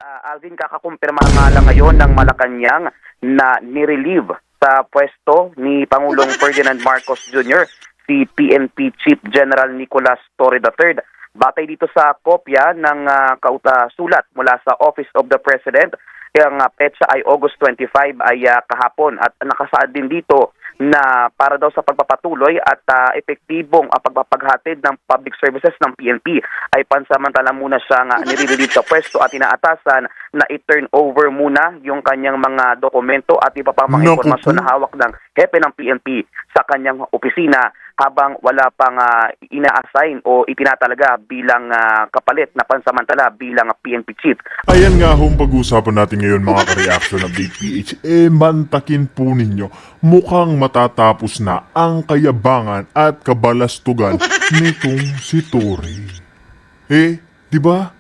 Alvin, kakakumpirma nga lang ngayon ng Malacanang na nirelieve sa pwesto ni Pangulong Ferdinand Marcos Jr. si PNP Chief General Nicolas Torre III. Batay dito sa kopya ng sulat mula sa Office of the President, ang petsa ay August 25 ay kahapon at nakasaad din dito na para daw sa pagpapatuloy at epektibong pagpapaghatid ng public services ng PNP ay pansamantala muna siyang nire-relieve sa pwesto at inaatasan na i-turn over muna yung kanyang mga dokumento at iba pang mga impormasyon na hawak ng hepe ng PNP sa kanyang opisina habang wala pang ina-assign o itinatalaga bilang kapalit na pansamantala bilang PNP chief. Ayan nga hong pag-uusapan natin ngayon mga ka-reaction update PH. Mantakin po ninyo, mukhang matatapos na ang kayabangan at kabalastugan nitong si Torre. Di ba?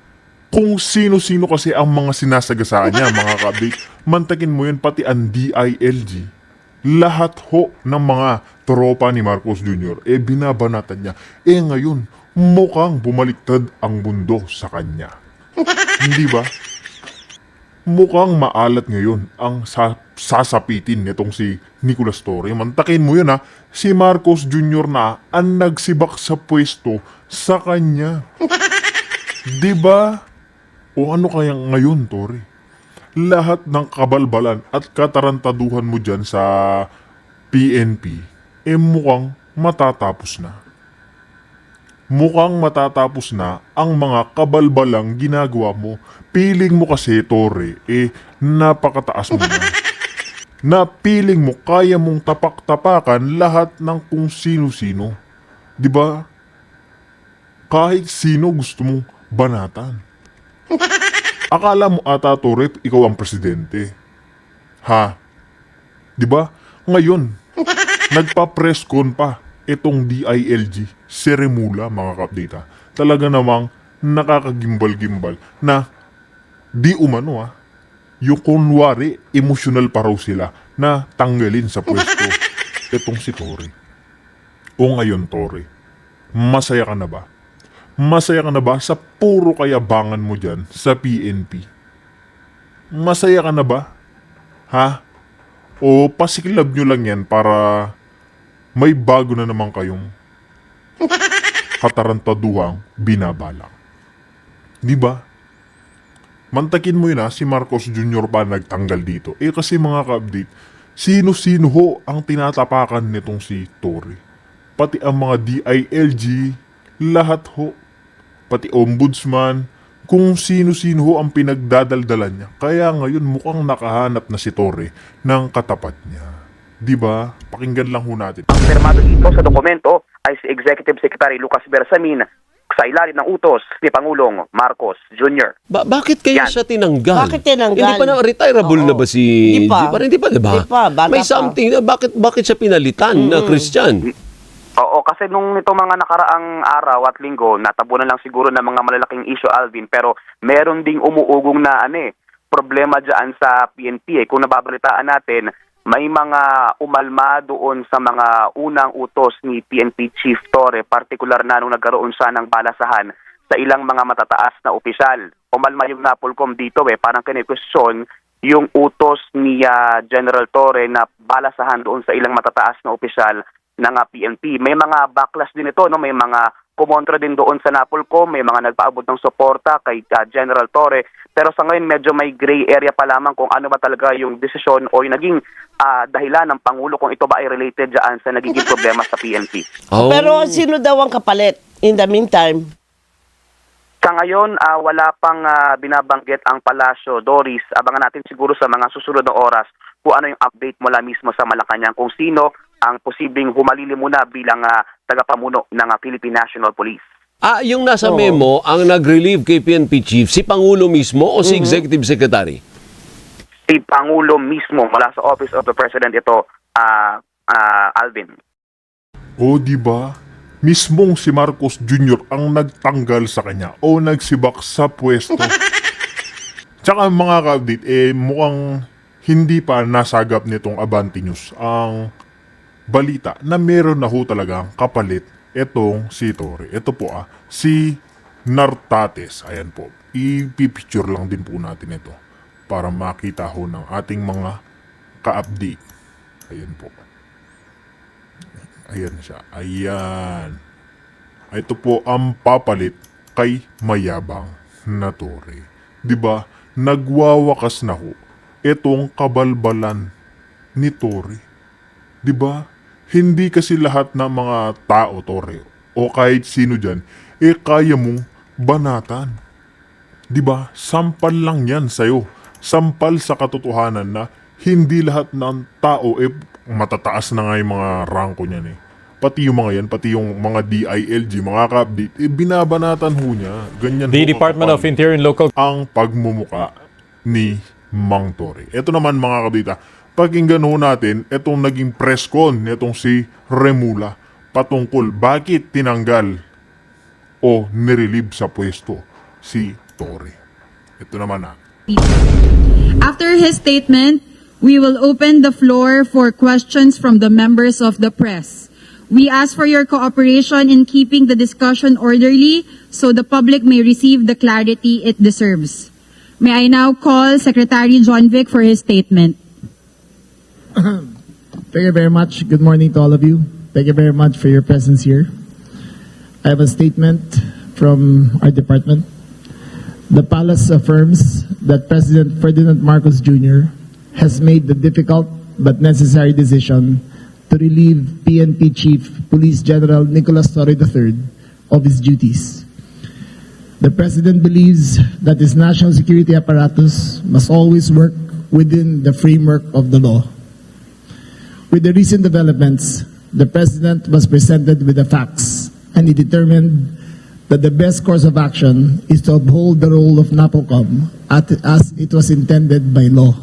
Kung sino-sino kasi ang mga sinasagasaan niya mga ka-update, mantakin mo yun pati ang DILG. Lahat ho ng mga tropa ni Marcos Jr. Binabanatan niya. Ngayon, mukhang bumaliktad ang mundo sa kanya. Hindi ba? Mukhang maalat ngayon ang sasapitin nitong si Nicolas Torre. Mantakin mo yun si Marcos Jr. na ang nagsibak sa pwesto sa kanya. Di ba? O ano kaya ngayon, Torre? Lahat ng kabalbalan at katarantaduhan mo dyan sa PNP, mukhang matatapos na. Mukhang matatapos na ang mga kabalbalang ginagawa mo. Piling mo kasi, Torre, napakataas mo na. Na piling mo kaya mong tapak-tapakan lahat ng kung sino-sino. Diba? Kahit sino gusto mong banatan. Akala mo ata, Torre, ikaw ang presidente. Diba? Ngayon, nagpa-press con pa itong DILG, Seremula, mga kapdita. Talaga namang nakakagimbal-gimbal na di umano yung kunwari, emosyonal pa raw sila na tanggalin sa pwesto itong si Torre. O ngayon, Torre, masaya ka na ba? Masaya ka na ba sa puro kayabangan mo dyan sa PNP? Masaya ka na ba? O pasikilab nyo lang yan para may bago na naman kayong katarantaduhang binabalak. Di ba? Mantakin mo yun si Marcos Jr. pa nagtanggal dito. Kasi mga ka-update, sino-sino ho ang tinatapakan nitong si Torre? Pati ang mga DILG, lahat ho. Pati ombudsman, kung sino-sino ho ang pinagdadaldalan niya. Kaya ngayon mukhang nakahanap na si Torre ng katapat niya. Diba? Pakinggan lang ho natin. Ang pirmado dito sa dokumento ay si Executive Secretary Lucas Bersamin sa ilalim ng utos ni Pangulong Marcos Jr. Bakit kaya siya tinanggal? Bakit tinanggal? Hindi pa na retirable na ba si... Hindi pa. Hindi pa, diba? Hindi pa, bata may pa. something na bakit siya pinalitan na Christian? Oo, kasi nung itong mga nakaraang araw at linggo, natabunan lang siguro ng mga malalaking issue, Alvin, pero meron ding umuugong na problema dyan sa PNP. Kung nababalitaan natin, may mga umalma doon sa mga unang utos ni PNP Chief Torre, partikular na nung nagkaroon siya ng balasahan sa ilang mga matataas na opisyal. Umalma yung Napolcom dito parang kine-question yung utos ni General Torre na balasahan doon sa ilang matataas na opisyal ng PNP. May mga backlash din ito, may mga kumontra din doon sa Napolcom, may mga nagpaabot ng suporta kay General Torre. Pero sa ngayon medyo may gray area pa lamang kung ano ba talaga yung desisyon o yung naging dahilan ng Pangulo kung ito ba ay related dyan sa nagiging problema sa PNP. Pero sino daw ang kapalit in the meantime? Sa ngayon, wala pang binabanggit ang Palasyo. Doris, abangan natin siguro sa mga susunod na oras kung ano yung update mula mismo sa Malacanang, kung sino ang posibleng humalili muna bilang tagapamuno ng Philippine National Police. Yung nasa memo, ang nag-relieve kay PNP Chief, si Pangulo mismo o si Executive Secretary? Si Pangulo mismo mula sa Office of the President ito, Alvin. O diba? Mismong si Marcos Jr. ang nagtanggal sa kanya o nagsibak sa pwesto. Tsaka mga ka-update, mukhang hindi pa nasagap nitong Abante News ang balita na meron na ho talagang kapalit etong si Torre. Ito po si Nartates. Ayan po. Ipipicture lang din po natin ito para makita ho ng ating mga ka-update. Ayan po. Ayan siya. Ayan. Ito po ang papalit kay mayabang na Torre. 'Di ba? Nagwawakas na ho itong kabalbalan ni Torre. 'Di ba? Hindi kasi lahat ng mga tao, Torre, o kahit sino dyan, kaya mong banatan. 'Di ba? Sampal lang 'yan sa'yo. Sampal sa katotohanan na hindi lahat ng tao matataas na nga yung mga ranko niyan Pati yung mga yan, pati yung mga DILG, mga ka-update, binabanatan ho niya. Ganyan The ho Department of kakapal Interior and Local ang pagmumuka ni Mang Torre. Ito naman mga kabita, pakinggan ho natin itong naging press con nitong si Remula patungkol bakit tinanggal o nirelieve sa pwesto si Torre. Ito naman After his statement, we will open the floor for questions from the members of the press. We ask for your cooperation in keeping the discussion orderly so the public may receive the clarity it deserves. May I now call Secretary John Vic for his statement. Thank you very much. Good morning to all of you. Thank you very much for your presence here. I have a statement from our department. The palace affirms that President Ferdinand Marcos Jr. has made the difficult but necessary decision to relieve PNP Chief Police General Nicolas Torre III of his duties. The President believes that his national security apparatus must always work within the framework of the law. With the recent developments, the President was presented with the facts, and he determined that the best course of action is to uphold the role of NAPOCOM as it was intended by law.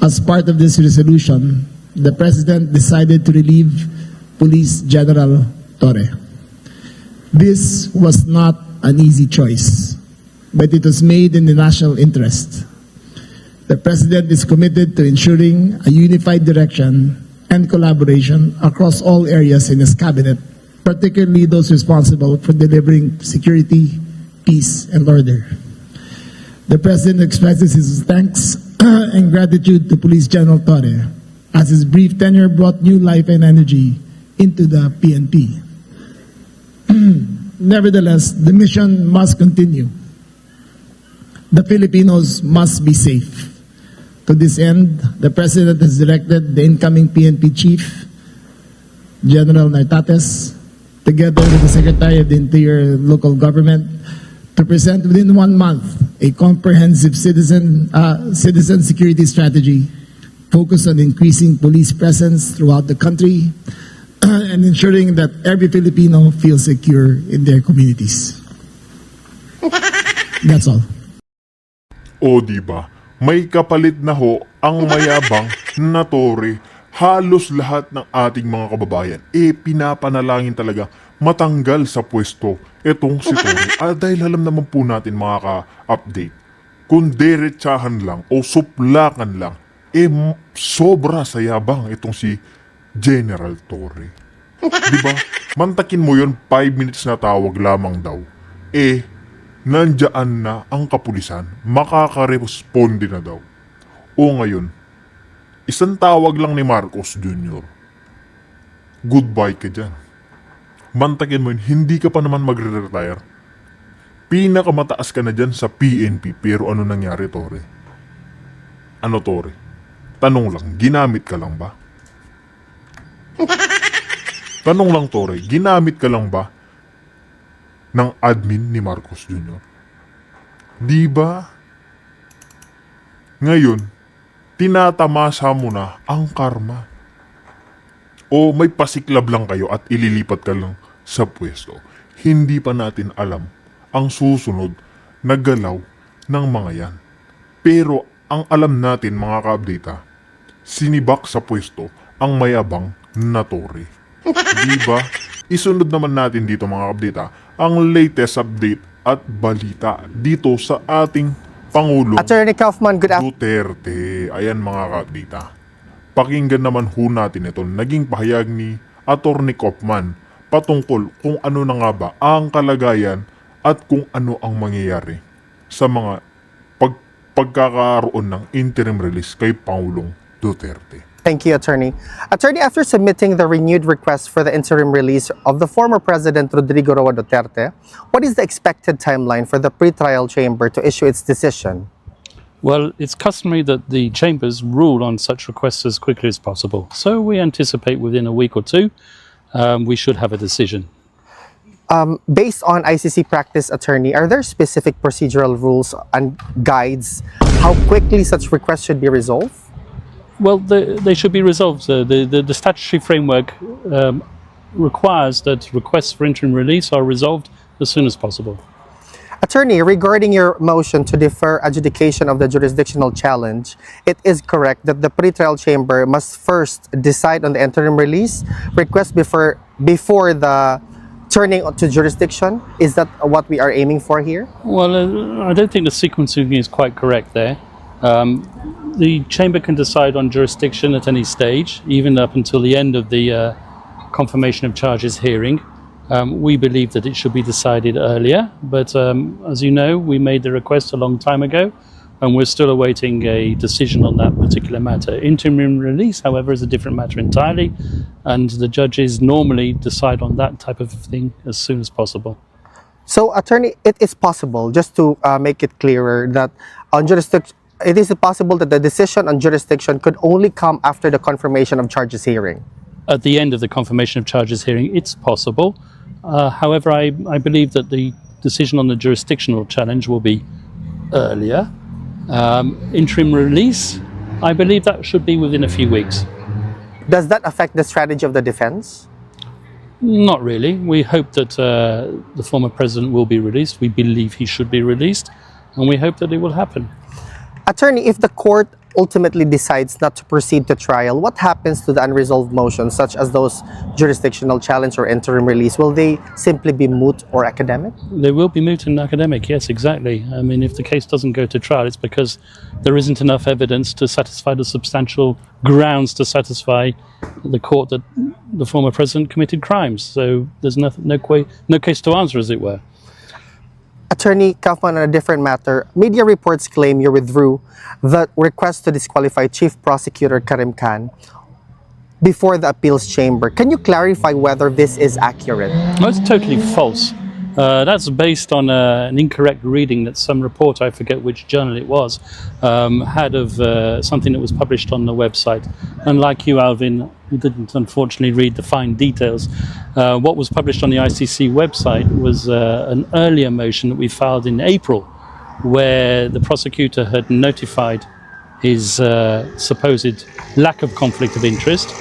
As part of this resolution, the President decided to relieve Police General Torre. This was not an easy choice, but it was made in the national interest. The President is committed to ensuring a unified direction and collaboration across all areas in his cabinet, particularly those responsible for delivering security, peace, and order. The President expresses his thanks and gratitude to Police General Torre, as his brief tenure brought new life and energy into the PNP. Nevertheless, the mission must continue. The Filipinos must be safe. To this end, the President has directed the incoming PNP Chief, General Nartates, together with the Secretary of the Interior Local Government, to present within 1 month a comprehensive citizen security strategy focused on increasing police presence throughout the country and ensuring that every Filipino feels secure in their communities. That's all. O diba, may kapalit na ho ang mayabang na Torre. Halos lahat ng ating mga kababayan, pinapanalangin talaga matanggal sa pwesto itong si Torre. Dahil alam naman po natin mga ka-update, kung derechahan lang o suplakan lang, sobra sa yabang itong si General Torre. Diba? Mantakin mo yon 5 minutes na tawag lamang daw. Nandiyan na ang kapulisan, makakaresponde na daw. O ngayon, isang tawag lang ni Marcos Jr. Goodbye ka dyan. Mantakin mo yun, hindi ka pa naman magre-retire. Pinakamataas ka na dyan sa PNP, pero ano nangyari, Torre? Ano, Torre? Tanong lang, ginamit ka lang ba? Tanong lang, Torre, ginamit ka lang ba ng admin ni Marcos Jr.? Di ba? Ngayon, tinatamasa mo na ang karma. O may pasiklab lang kayo at ililipat ka lang sa pwesto. Hindi pa natin alam ang susunod na galaw ng mga yan. Pero ang alam natin mga ka-update, sinibak sa pwesto ang mayabang na Torre. Diba? Isunod naman natin dito mga ka-update ang latest update at balita dito sa ating Pangulo Attorney Kaufman, good afternoon. Duterte. Ayan mga ka-update. Pakinggan naman ho natin ito. Naging pahayag ni Attorney Kaufman patungkol kung ano na nga ba ang kalagayan at kung ano ang mangyayari sa mga pagkakaroon ng interim release kay Pangulong Duterte. Thank you, Attorney. Attorney, after submitting the renewed request for the interim release of the former President Rodrigo Roa Duterte, what is the expected timeline for the pretrial chamber to issue its decision? Well, it's customary that the chambers rule on such requests as quickly as possible. So we anticipate within a week or two, we should have a decision. Based on ICC practice, Attorney, are there specific procedural rules and guides how quickly such requests should be resolved? Well, they should be resolved. The statutory framework requires that requests for interim release are resolved as soon as possible. Attorney, regarding your motion to defer adjudication of the jurisdictional challenge, it is correct that the pretrial chamber must first decide on the interim release request before the turning to jurisdiction. Is that what we are aiming for here? Well, I don't think the sequencing is quite correct there. The chamber can decide on jurisdiction at any stage, even up until the end of the confirmation of charges hearing. We believe that it should be decided earlier, but as you know, we made the request a long time ago, and we're still awaiting a decision on that particular matter. Interim release, however, is a different matter entirely, and the judges normally decide on that type of thing as soon as possible. So, Attorney, it is possible, just to make it clearer, that on jurisdiction, it is possible that the decision on jurisdiction could only come after the confirmation of charges hearing. At the end of the confirmation of charges hearing, it's possible. However, I believe that the decision on the jurisdictional challenge will be earlier. Interim release, I believe that should be within a few weeks. Does that affect the strategy of the defense? Not really. We hope that the former president will be released. We believe he should be released, and we hope that it will happen. Attorney, if the court ultimately decides not to proceed to trial, what happens to the unresolved motions, such as those jurisdictional challenge or interim release? Will they simply be moot or academic? They will be moot and academic, yes, exactly. I mean, if the case doesn't go to trial, it's because there isn't enough evidence to satisfy the substantial grounds to satisfy the court that the former president committed crimes. So there's no case to answer, as it were. Attorney Kaufman, on a different matter, media reports claim you withdrew the request to disqualify Chief Prosecutor Karim Khan before the appeals chamber. Can you clarify whether this is accurate? No, it's totally false. That's based on an incorrect reading that some reporter, I forget which journal it was, had of something that was published on the website. And like you, Alvin, who didn't unfortunately read the fine details, what was published on the ICC website was an earlier motion that we filed in April, where the prosecutor had notified his supposed lack of conflict of interest.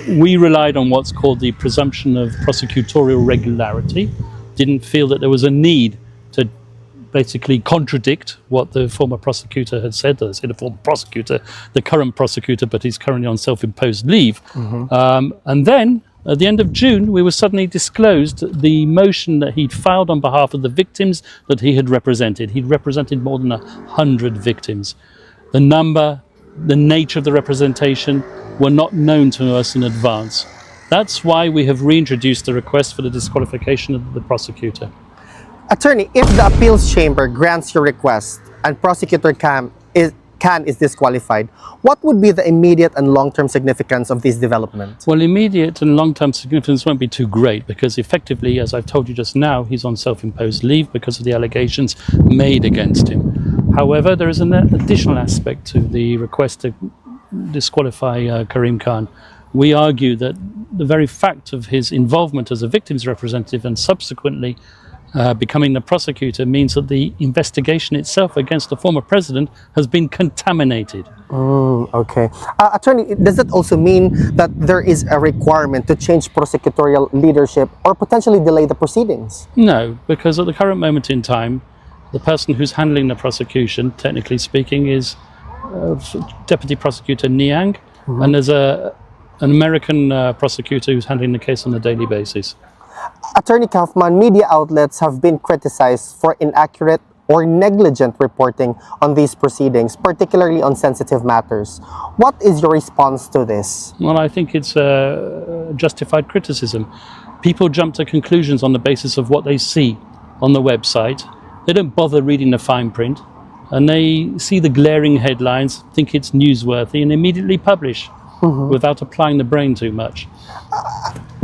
We relied on what's called the presumption of prosecutorial regularity. Didn't feel that there was a need to basically contradict what the former prosecutor had said. I say the former prosecutor, the current prosecutor, but he's currently on self-imposed leave. And then, at the end of June, we were suddenly disclosed the motion that he'd filed on behalf of the victims that he had represented. He'd represented more than 100 victims. The number, the nature of the representation were not known to us in advance. That's why we have reintroduced the request for the disqualification of the prosecutor. Attorney, if the appeals chamber grants your request and Prosecutor Khan is disqualified, what would be the immediate and long-term significance of these developments? Well, immediate and long-term significance won't be too great because effectively, as I've told you just now, he's on self-imposed leave because of the allegations made against him. However, there is an additional aspect to the request to disqualify Karim Khan. We argue that the very fact of his involvement as a victim's representative and subsequently becoming the prosecutor means that the investigation itself against the former president has been contaminated. Okay. Attorney, does that also mean that there is a requirement to change prosecutorial leadership or potentially delay the proceedings? No, because at the current moment in time, the person who's handling the prosecution, technically speaking, is Deputy Prosecutor Niang, and there's an American prosecutor who's handling the case on a daily basis. Attorney Kaufman, media outlets have been criticized for inaccurate or negligent reporting on these proceedings, particularly on sensitive matters. What is your response to this? Well, I think it's justified criticism. People jump to conclusions on the basis of what they see. on the website. They don't bother reading the fine print, and they see the glaring headlines, think it's newsworthy, and immediately publish without applying the brain too much.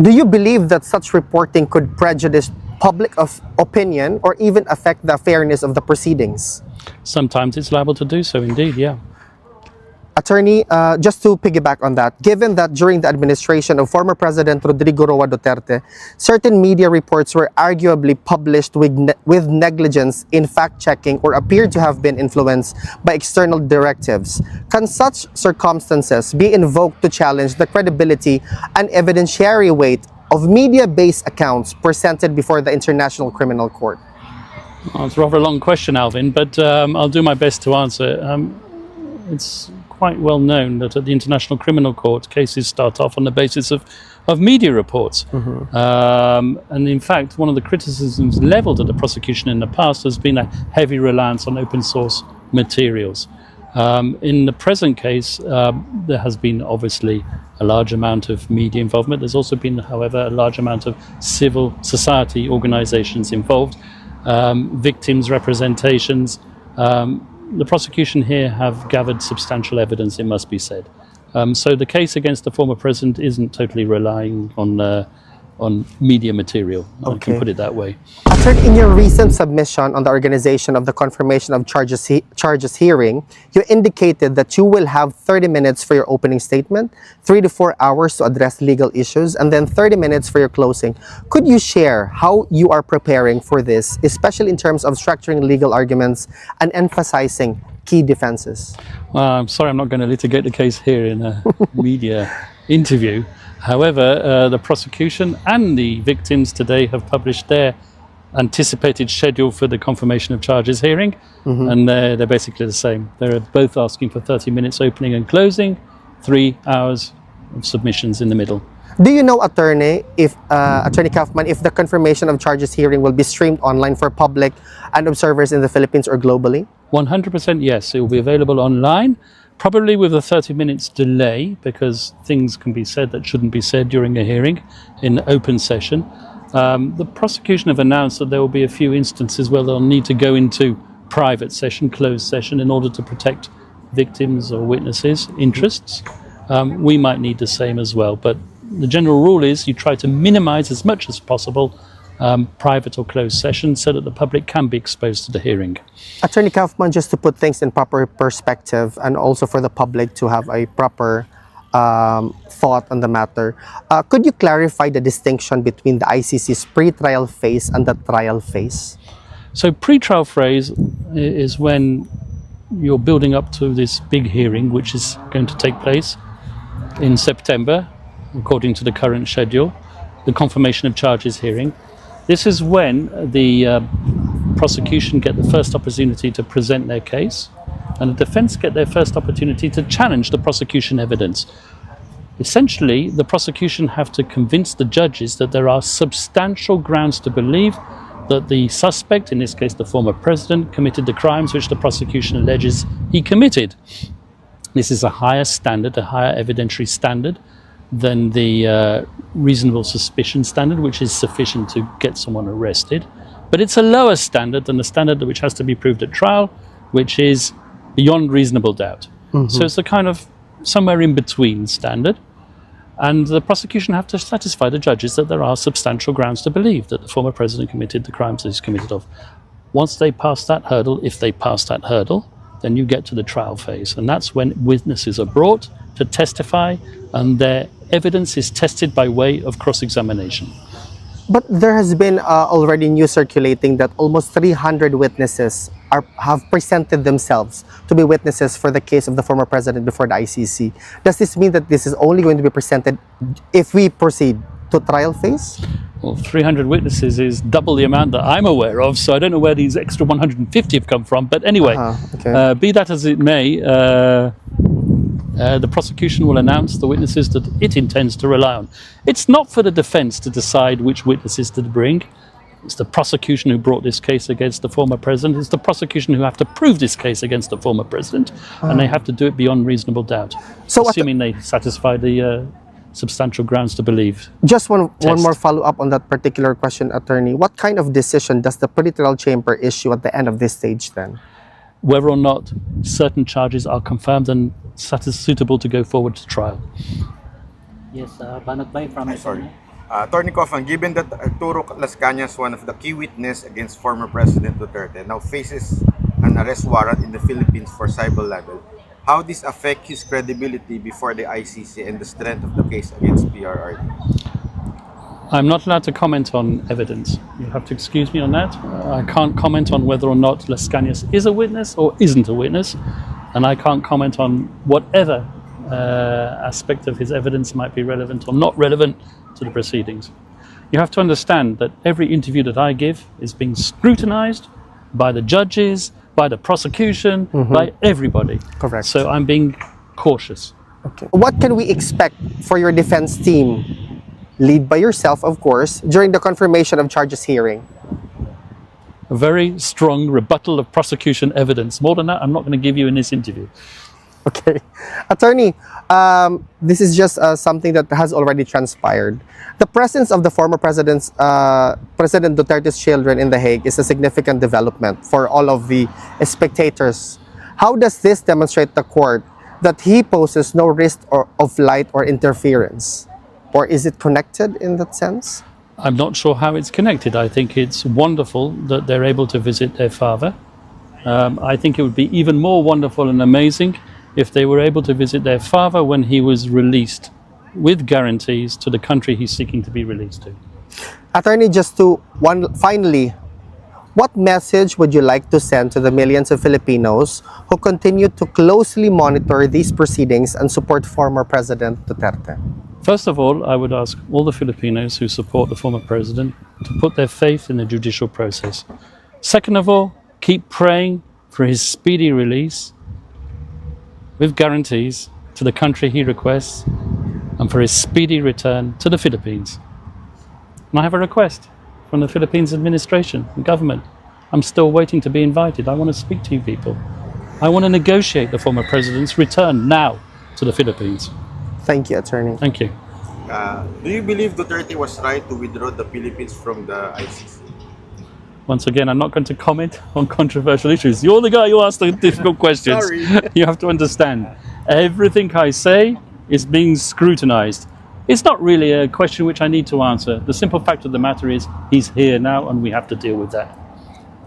Do you believe that such reporting could prejudice public opinion or even affect the fairness of the proceedings? Sometimes it's liable to do so, indeed, yeah. Attorney, just to piggyback on that, given that during the administration of former President Rodrigo Roa Duterte, certain media reports were arguably published with negligence in fact-checking or appeared to have been influenced by external directives, can such circumstances be invoked to challenge the credibility and evidentiary weight of media-based accounts presented before the International Criminal Court? Well, it's a rather long question, Alvin, but I'll do my best to answer. It's quite well known that at the International Criminal Court, cases start off on the basis of media reports. And in fact, one of the criticisms leveled at the prosecution in the past has been a heavy reliance on open source materials. In the present case, there has been obviously a large amount of media involvement. There's also been, however, a large amount of civil society organizations involved, victims' representations. The prosecution here have gathered substantial evidence, it must be said. So the case against the former president isn't totally relying on media material. I can put it that way. Attorney, in your recent submission on the organization of the confirmation of charges hearing, you indicated that you will have 30 minutes for your opening statement, 3 to 4 hours to address legal issues, and then 30 minutes for your closing. Could you share how you are preparing for this, especially in terms of structuring legal arguments and emphasizing key defenses? Well, I'm sorry I'm not going to litigate the case here in a media interview. However, the prosecution and the victims today have published their anticipated schedule for the confirmation of charges hearing, and they're basically the same. They're both asking for 30 minutes opening and closing, 3 hours of submissions in the middle. Do you know, Attorney Kaufman, if the confirmation of charges hearing will be streamed online for public and observers in the Philippines or globally? 100% yes, it will be available online. Probably with a 30 minutes delay, because things can be said that shouldn't be said during a hearing in open session. The prosecution have announced that there will be a few instances where they'll need to go into private session, closed session, in order to protect victims or witnesses' interests. We might need the same as well, but the general rule is you try to minimize as much as possible private or closed sessions so that the public can be exposed to the hearing. Attorney Kaufman, just to put things in proper perspective and also for the public to have a proper thought on the matter, could you clarify the distinction between the ICC's pre-trial phase and the trial phase? So pre-trial phase is when you're building up to this big hearing, which is going to take place in September, according to the current schedule, the confirmation of charges hearing. This is when the prosecution get the first opportunity to present their case, and the defense get their first opportunity to challenge the prosecution evidence. Essentially, the prosecution have to convince the judges that there are substantial grounds to believe that the suspect, in this case the former president, committed the crimes which the prosecution alleges he committed. This is a higher standard, a higher evidentiary standard than the reasonable suspicion standard, which is sufficient to get someone arrested. But it's a lower standard than the standard which has to be proved at trial, which is beyond reasonable doubt. So it's a kind of somewhere in between standard. And the prosecution have to satisfy the judges that there are substantial grounds to believe that the former president committed the crimes that he's committed of. Once they pass that hurdle, if they pass that hurdle, then you get to the trial phase. And that's when witnesses are brought to testify and their evidence is tested by way of cross-examination. But there has been already news circulating that almost 300 witnesses have presented themselves to be witnesses for the case of the former president before the ICC. Does this mean that this is only going to be presented if we proceed to trial phase? Well, 300 witnesses is double the amount that I'm aware of, so I don't know where these extra 150 have come from. But anyway, be that as it may, the prosecution will announce the witnesses that it intends to rely on. It's not for the defense to decide which witnesses to bring. It's the prosecution who brought this case against the former president. It's the prosecution who have to prove this case against the former president, and they have to do it beyond reasonable doubt, So assuming they satisfy the substantial grounds to believe. Just one Test. more follow-up on that particular question, attorney. What kind of decision does the pretrial chamber issue at the end of this stage then? Whether or not certain charges are confirmed and suitable to go forward to trial. Yes, Banat Bay from Sorry. Attorney Kaufman, given that Arturo Las Cañas, one of the key witnesses against former President Duterte, now faces an arrest warrant in the Philippines for cyber libel, how this affect his credibility before the ICC and the strength of the case against PRRD? I'm not allowed to comment on evidence. You have to excuse me on that. I can't comment on whether or not Las Cañas is a witness or isn't a witness, and I can't comment on whatever aspect of his evidence might be relevant or not relevant to the proceedings. You have to understand that every interview that I give is being scrutinized by the judges, by the prosecution, by everybody. Correct. So I'm being cautious. Okay. What can we expect for your defense team, led by yourself, of course, during the confirmation of charges hearing? A very strong rebuttal of prosecution evidence. More than that, I'm not going to give you in this interview. Okay. Attorney, this is just something that has already transpired. The presence of the former President Duterte's children in The Hague is a significant development for all of the spectators. How does this demonstrate the court that he poses no risk of flight or interference? Or is it connected in that sense? I'm not sure how it's connected. I think it's wonderful that they're able to visit their father. I think it would be even more wonderful and amazing if they were able to visit their father when he was released with guarantees to the country he's seeking to be released to. Attorney, finally, what message would you like to send to the millions of Filipinos who continue to closely monitor these proceedings and support former President Duterte? First of all, I would ask all the Filipinos who support the former president to put their faith in the judicial process. Second of all, keep praying for his speedy release with guarantees to the country he requests and for his speedy return to the Philippines. And I have a request from the Philippines administration and government. I'm still waiting to be invited. I want to speak to you people. I want to negotiate the former president's return now to the Philippines. Thank you, Attorney. Thank you. Do you believe Duterte was right to withdraw the Philippines from the ICC? Once again, I'm not going to comment on controversial issues. You're the guy who asked the difficult questions. Sorry. You have to understand, everything I say is being scrutinized. It's not really a question which I need to answer. The simple fact of the matter is he's here now and we have to deal with that.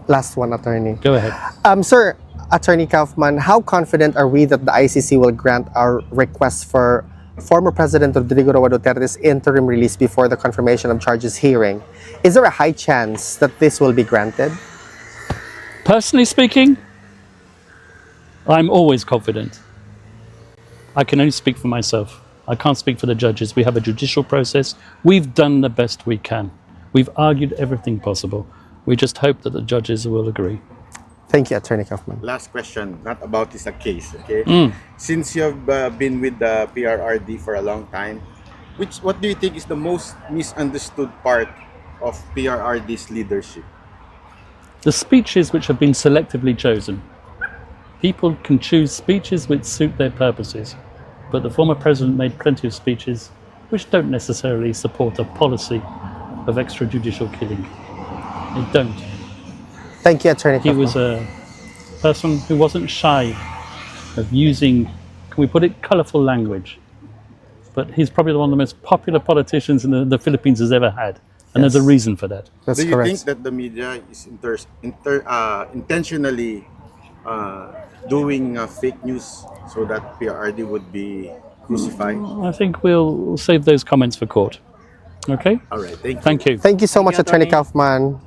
Last one, Attorney. Go ahead. Sir, Attorney Kaufman, how confident are we that the ICC will grant our request for former President Rodrigo Roa Duterte's interim release before the confirmation of charges hearing? Is there a high chance that this will be granted? Personally speaking, I'm always confident. I can only speak for myself. I can't speak for the judges. We have a judicial process. We've done the best we can. We've argued everything possible. We just hope that the judges will agree. Thank you, Attorney Kaufman. Last question, not about this case, okay? Since you have been with the PRRD for a long time, what do you think is the most misunderstood part of PRRD's leadership? The speeches which have been selectively chosen. People can choose speeches which suit their purposes, but the former president made plenty of speeches which don't necessarily support a policy of extrajudicial killing. They don't. Thank you, Attorney He Kaufman. was a person who wasn't shy of using, can we put it, colourful language. But he's probably one of the most popular politicians in the Philippines has ever had. And there's a reason for that. That's Do you correct. think that the media is intentionally doing fake news so that PRRD would be crucified? I think we'll save those comments for court. Okay? All right, thank you. Thank you. Thank you so much, Attorney Kaufman.